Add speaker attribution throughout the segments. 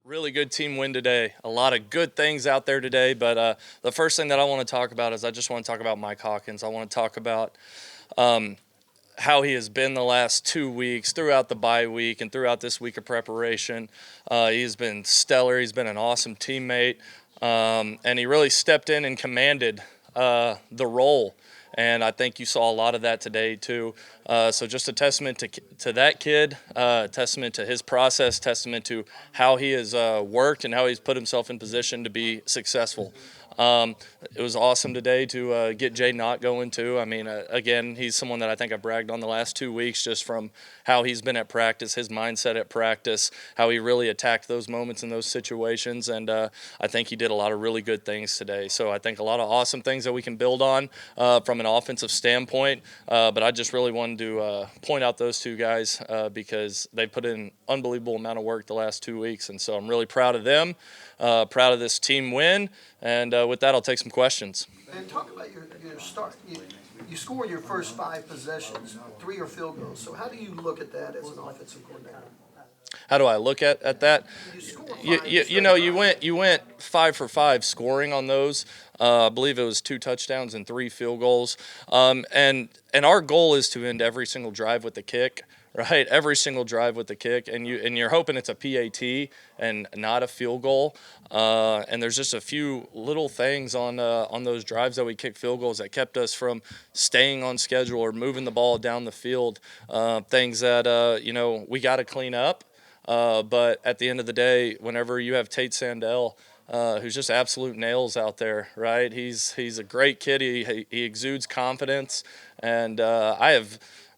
Speaker 1: Really good team win today. A lot of good things out there today, but the first thing that I want to talk about is I just want to talk about Mike Hawkins. I want to talk about how he has been the last 2 weeks throughout the bye week and throughout this week of preparation. He's been stellar. He's been an awesome teammate, and he really stepped in and commanded the role. And I think you saw a lot of that today too. So just a testament to that kid, testament to his process, testament to how he has worked and how he's put himself in position to be successful. It was awesome today to get Jay Knott going too. I mean, again, he's someone that I think I've bragged on the last 2 weeks just from how he's been at practice, his mindset at practice, how he really attacked those moments in those situations. And I think he did a lot of really good things today. So I think a lot of awesome things that we can build on from an offensive standpoint. But I just really wanted to point out those two guys because they put in an unbelievable amount of work the last 2 weeks. And so I'm really proud of them, proud of this team win. And with that, I'll take some questions.
Speaker 2: And talk about your start. You score your first 5 possessions, 3 are field goals. So how do you look at that as an offensive coordinator?
Speaker 1: How do I look at that? You went 5 for 5 scoring on those. I believe it was 2 touchdowns and 3 field goals. And our goal is to end every single drive with a kick. Right, every single drive with the kick, and you're hoping it's a PAT and not a field goal. And there's just a few little things on those drives that we kicked field goals that kept us from staying on schedule or moving the ball down the field. Things that we got to clean up. But at the end of the day, whenever you have Tate Sandell, who's just absolute nails out there, right? He's a great kid. He exudes confidence, and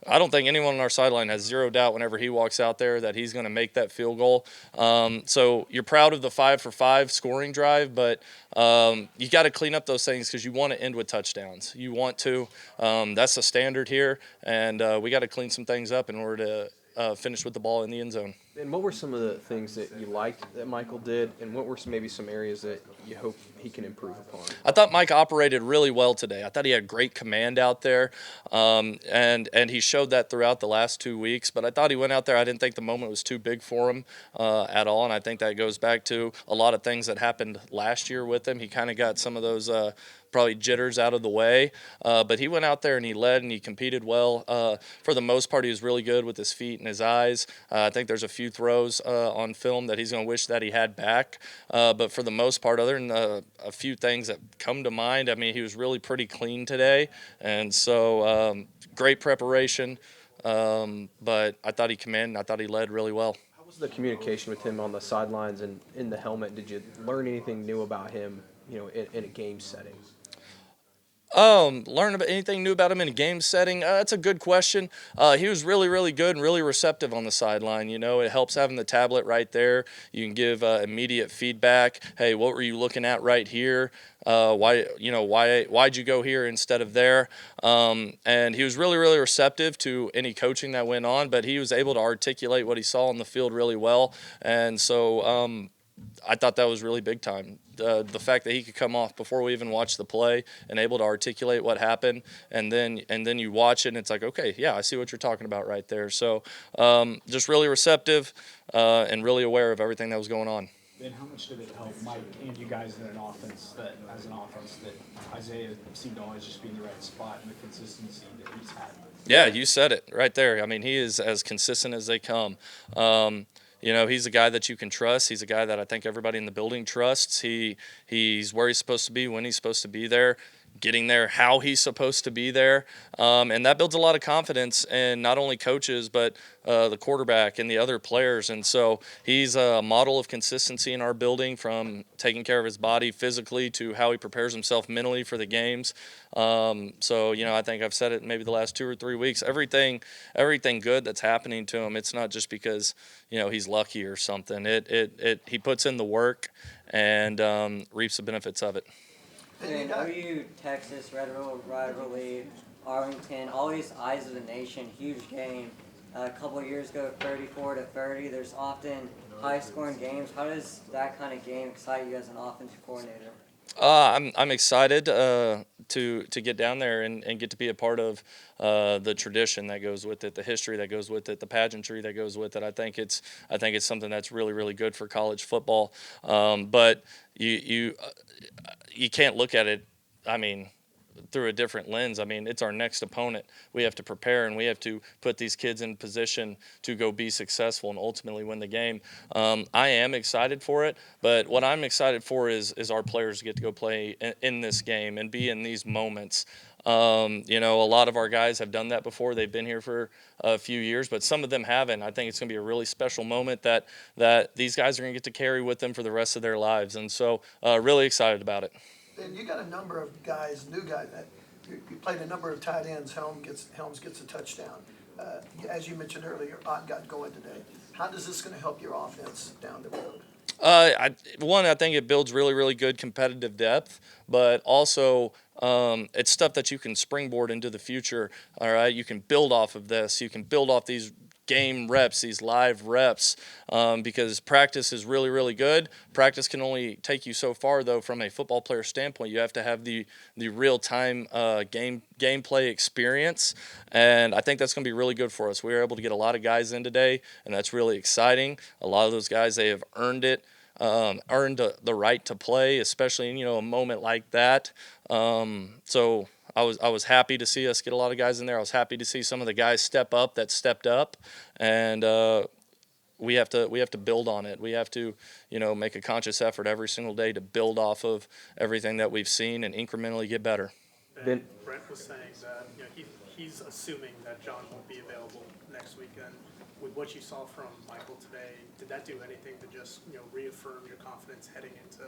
Speaker 1: I don't think anyone on our sideline has zero doubt whenever he walks out there that he's going to make that field goal. So you're proud of the 5 for 5 scoring drive, but you got to clean up those things because you want to end with touchdowns. You want to. That's the standard here, and we got to clean some things up in order to finish with the ball in the end zone.
Speaker 3: And what were some of the things that you liked that Michael did, and what were maybe some areas that you hope he can improve upon?
Speaker 1: I thought Mike operated really well today. I thought he had great command out there, and he showed that throughout the last 2 weeks. But I thought he went out there. I didn't think the moment was too big for him at all, and I think that goes back to a lot of things that happened last year with him. He kind of got some of those probably jitters out of the way, but he went out there and he led and he competed well. For the most part, he was really good with his feet and his eyes. I think there's a few throws on film that he's going to wish that he had back, but for the most part, other than a few things that come to mind, I mean, he was really pretty clean today, and so great preparation, but I thought he commanded, I thought he led really well.
Speaker 3: How was the communication with him on the sidelines and in the helmet? Did you learn anything new about him, in a game setting?
Speaker 1: Learn about anything new about him in a game setting? That's a good question. He was really, really good and really receptive on the sideline. It helps having the tablet right there. You can give immediate feedback. Hey, what were you looking at right here? Why'd you go here instead of there? And he was really, really receptive to any coaching that went on, but he was able to articulate what he saw on the field really well. And so I thought that was really big time. The fact that he could come off before we even watched the play and able to articulate what happened, and then you watch it and it's like, okay, yeah, I see what you're talking about right there. So just really receptive and really aware of everything that was going on.
Speaker 4: And how much did it help Mike and you guys in an offense that Isaiah seemed to always just be in the right spot and the consistency that he's had?
Speaker 1: Yeah, you said it right there. I mean, he is as consistent as they come. He's a guy that you can trust. He's a guy that I think everybody in the building trusts. He's where he's supposed to be, when he's supposed to be there, getting there how he's supposed to be there. And that builds a lot of confidence in not only coaches, but the quarterback and the other players. And so he's a model of consistency in our building, from taking care of his body physically to how he prepares himself mentally for the games. I think I've said it maybe the last 2 or 3 weeks, everything good that's happening to him, it's not just because, he's lucky or something. He puts in the work and reaps the benefits of it.
Speaker 5: And OU, Texas, Red Bull rivalry, Arlington, all these eyes of the nation, huge game. A couple of years ago, 34-30. There's often high-scoring games. How does that kind of game excite you as an offensive coordinator?
Speaker 1: I'm excited to get down there and get to be a part of the tradition that goes with it, the history that goes with it, the pageantry that goes with it. I think it's something that's really really good for college football. But you can't look at it. I mean, through a different lens. I mean, it's our next opponent. We have to prepare and we have to put these kids in position to go be successful and ultimately win the game. I am excited for it, but what I'm excited for is our players get to go play in this game and be in these moments. A lot of our guys have done that before. They've been here for a few years, but some of them haven't. I think it's going to be a really special moment that these guys are going to get to carry with them for the rest of their lives, and so really excited about it.
Speaker 2: And you got a number of guys, new guys, that you played a number of tight ends. Helms gets a touchdown. As you mentioned earlier, Ott got going today. How does this going to help your offense down the road?
Speaker 1: I think it builds really, really good competitive depth, but also it's stuff that you can springboard into the future. All right, you can build off of this. You can build off these game reps, these live reps, because practice is really, really good. Practice can only take you so far, though, from a football player standpoint. You have to have the real-time gameplay experience, and I think that's going to be really good for us. We were able to get a lot of guys in today, and that's really exciting. A lot of those guys, they have earned it. Earned the right to play, especially in a moment like that. So I was happy to see us get a lot of guys in there. I was happy to see some of the guys step up that stepped up, and we have to build on it. We have to make a conscious effort every single day to build off of everything that we've seen and incrementally get better.
Speaker 6: Brent was saying that he's assuming that John won't be available next weekend. With what you saw from Michael today, did that do anything to just reaffirm your confidence heading into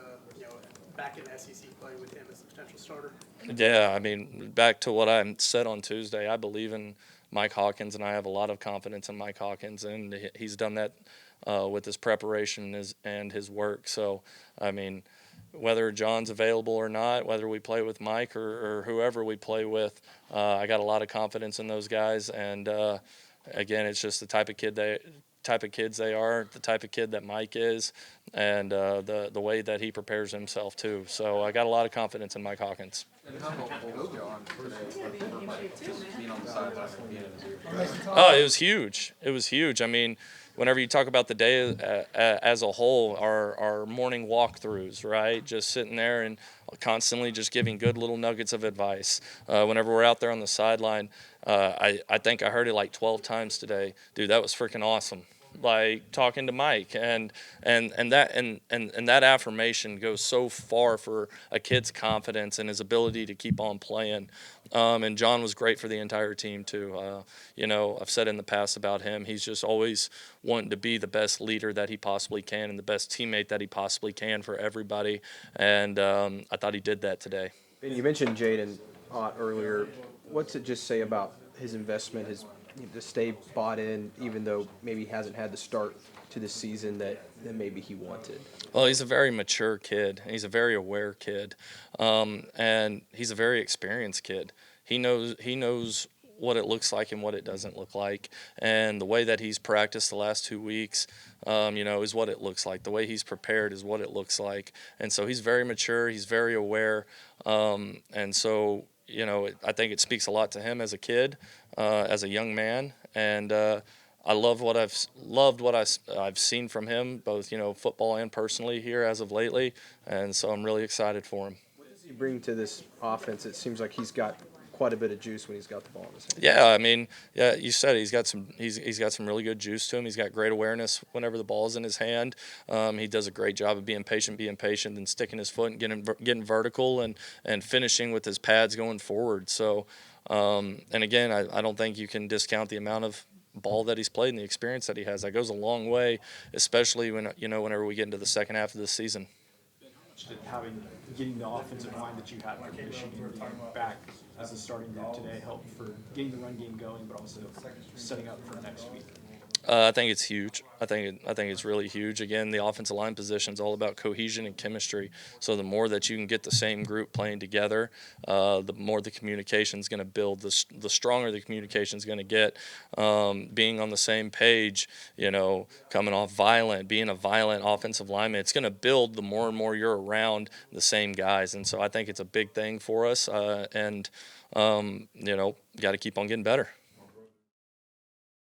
Speaker 6: back in SEC play with him as a potential starter?
Speaker 1: Yeah, I mean, back to what I said on Tuesday, I believe in Mike Hawkins, and I have a lot of confidence in Mike Hawkins, and he's done that with his preparation and his work. So, I mean, whether John's available or not, whether we play with Mike or whoever we play with, I got a lot of confidence in those guys, and again, it's just the type of kids they are, the type of kid that Mike is, and the way that he prepares himself too. So I got a lot of confidence in Mike Hawkins. Oh, it was huge. It was huge. I mean, whenever you talk about the day as a whole, our morning walkthroughs, right? Just sitting there and constantly just giving good little nuggets of advice. Whenever we're out there on the sideline, I think I heard it like 12 times today. Dude, that was freaking awesome. Like talking to Mike and that affirmation goes so far for a kid's confidence and his ability to keep on playing. And John was great for the entire team too. I've said in the past about him, he's just always wanting to be the best leader that he possibly can and the best teammate that he possibly can for everybody. And I thought he did that today.
Speaker 3: And you mentioned Jaden Ott earlier. What's it just say about his investment, to stay bought in, even though maybe he hasn't had the start to the season that maybe he wanted?
Speaker 1: Well, he's a very mature kid. He's a very aware kid, and he's a very experienced kid. He knows what it looks like and what it doesn't look like, and the way that he's practiced the last 2 weeks, is what it looks like. The way he's prepared is what it looks like, and so he's very mature. He's very aware, and so. I think it speaks a lot to him as a kid, as a young man, and I love what I've seen from him, both football and personally here as of lately, and so I'm really excited for him.
Speaker 3: What does he bring to this offense? It seems like he's got quite a bit of juice when he's got the ball in his hand.
Speaker 1: Yeah, I mean, yeah, you said he's got some really good juice to him. He's got great awareness whenever the ball's in his hand. He does a great job of being patient, and sticking his foot and getting vertical and finishing with his pads going forward. So, and again, I don't think you can discount the amount of ball that he's played and the experience that he has. That goes a long way, especially whenever we get into the second half of the season.
Speaker 4: Getting the offensive line that you had for Michigan back as a starting group today helped for getting the run game going, but also setting up for next week.
Speaker 1: I think it's huge. I think it's really huge. Again, the offensive line position is all about cohesion and chemistry. So the more that you can get the same group playing together, the more the communication is going to build. The stronger the communication is going to get. Being on the same page, coming off violent, being a violent offensive lineman, it's going to build the more and more you're around the same guys. And so I think it's a big thing for us. And got to keep on getting better.